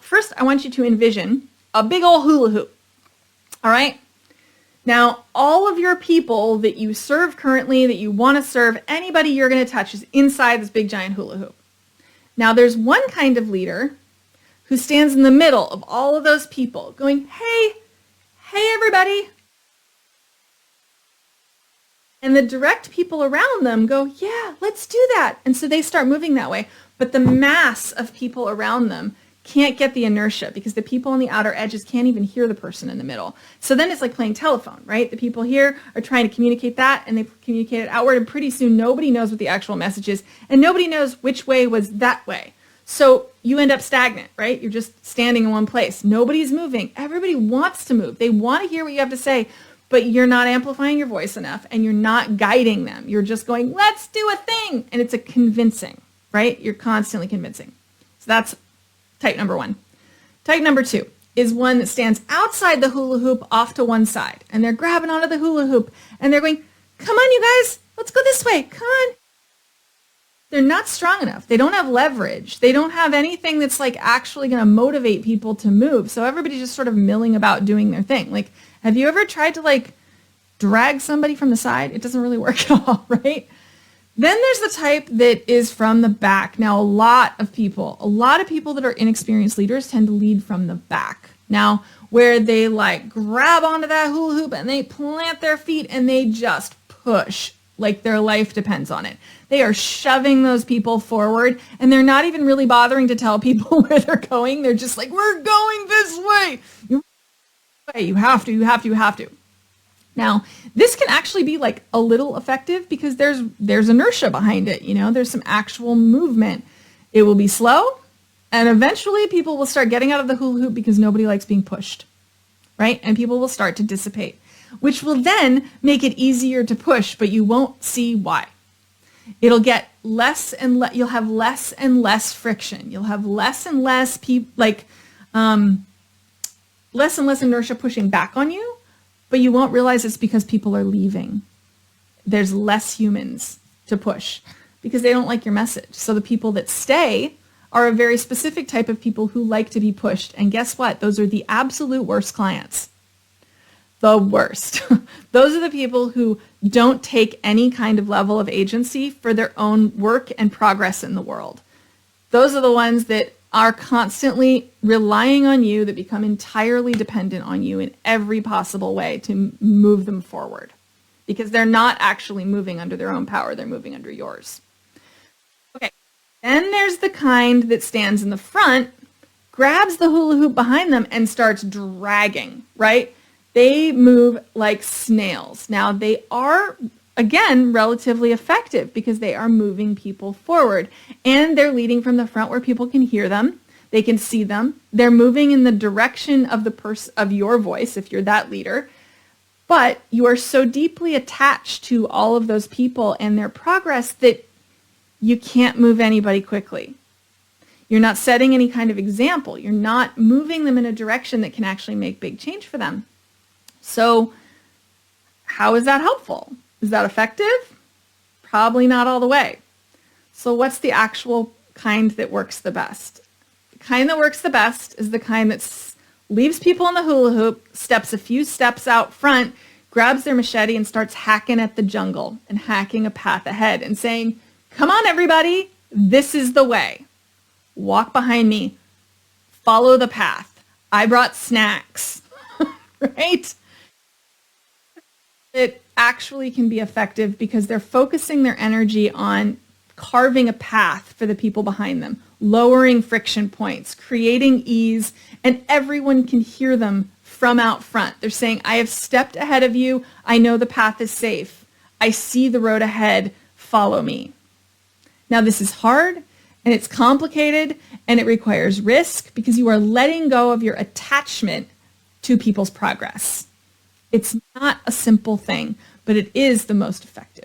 first I want you to envision a big old hula hoop. All right? Now, all of your people that you serve currently, that you want to serve, anybody you're going to touch is inside this big giant hula hoop. Now, there's one kind of leader who stands in the middle of all of those people going, hey everybody. And the direct people around them go, yeah, let's do that. And so they start moving that way. But the mass of people around them can't get the inertia because the people on the outer edges can't even hear the person in the middle. So then it's like playing telephone, right? The people here are trying to communicate that and they communicate it outward, and pretty soon nobody knows what the actual message is and nobody knows which way was that way. So you end up stagnant, right? You're just standing in one place. Nobody's moving. Everybody wants to move. They want to hear what you have to say, but you're not amplifying your voice enough and you're not guiding them. You're just going, let's do a thing. And it's a convincing, right? You're constantly convincing. So that's type number one. Type number two is one that stands outside the hula hoop off to one side. And they're grabbing onto the hula hoop and they're going, come on, you guys, let's go this way. Come on. They're not strong enough. They don't have leverage. They don't have anything that's like actually going to motivate people to move. So everybody's just sort of milling about doing their thing. Like, have you ever tried to like drag somebody from the side? It doesn't really work at all, right? Then there's the type that is from the back. Now, a lot of people that are inexperienced leaders tend to lead from the back. Now, where they like grab onto that hula hoop and they plant their feet and they just push like their life depends on it. They are shoving those people forward and they're not even really bothering to tell people where they're going. They're just like, we're going this way. You have to. Now, this can actually be like a little effective because there's inertia behind it. You know, there's some actual movement. It will be slow and eventually people will start getting out of the hula hoop because nobody likes being pushed, right? And people will start to dissipate, which will then make it easier to push, but you won't see why. It'll get less and you'll have less and less friction. You'll have less and less less and less inertia pushing back on you, but you won't realize it's because people are leaving. There's less humans to push because they don't like your message. So the people that stay are a very specific type of people who like to be pushed. And guess what? Those are the absolute worst clients. The worst. Those are the people who don't take any kind of level of agency for their own work and progress in the world. Those are the ones that are constantly relying on you, that become entirely dependent on you in every possible way to move them forward because they're not actually moving under their own power. They're moving under yours. Okay. Then there's the kind that stands in the front, grabs the hula hoop behind them and starts dragging, right? They move like snails. Now, they are, again, relatively effective because they are moving people forward. And they're leading from the front where people can hear them. They can see them. They're moving in the direction of of your voice, if you're that leader. But you are so deeply attached to all of those people and their progress that you can't move anybody quickly. You're not setting any kind of example. You're not moving them in a direction that can actually make big change for them. So how is that helpful? Is that effective? Probably not all the way. So what's the actual kind that works the best? The kind that works the best is the kind that leaves people on the hula hoop, steps a few steps out front, grabs their machete and starts hacking at the jungle and hacking a path ahead and saying, come on, everybody, this is the way. Walk behind me. Follow the path. I brought snacks, right? It actually can be effective because they're focusing their energy on carving a path for the people behind them, lowering friction points, creating ease, and everyone can hear them from out front. They're saying, I have stepped ahead of you. I know the path is safe. I see the road ahead. Follow me. Now, this is hard and it's complicated and it requires risk because you are letting go of your attachment to people's progress. It's not a simple thing, but it is the most effective.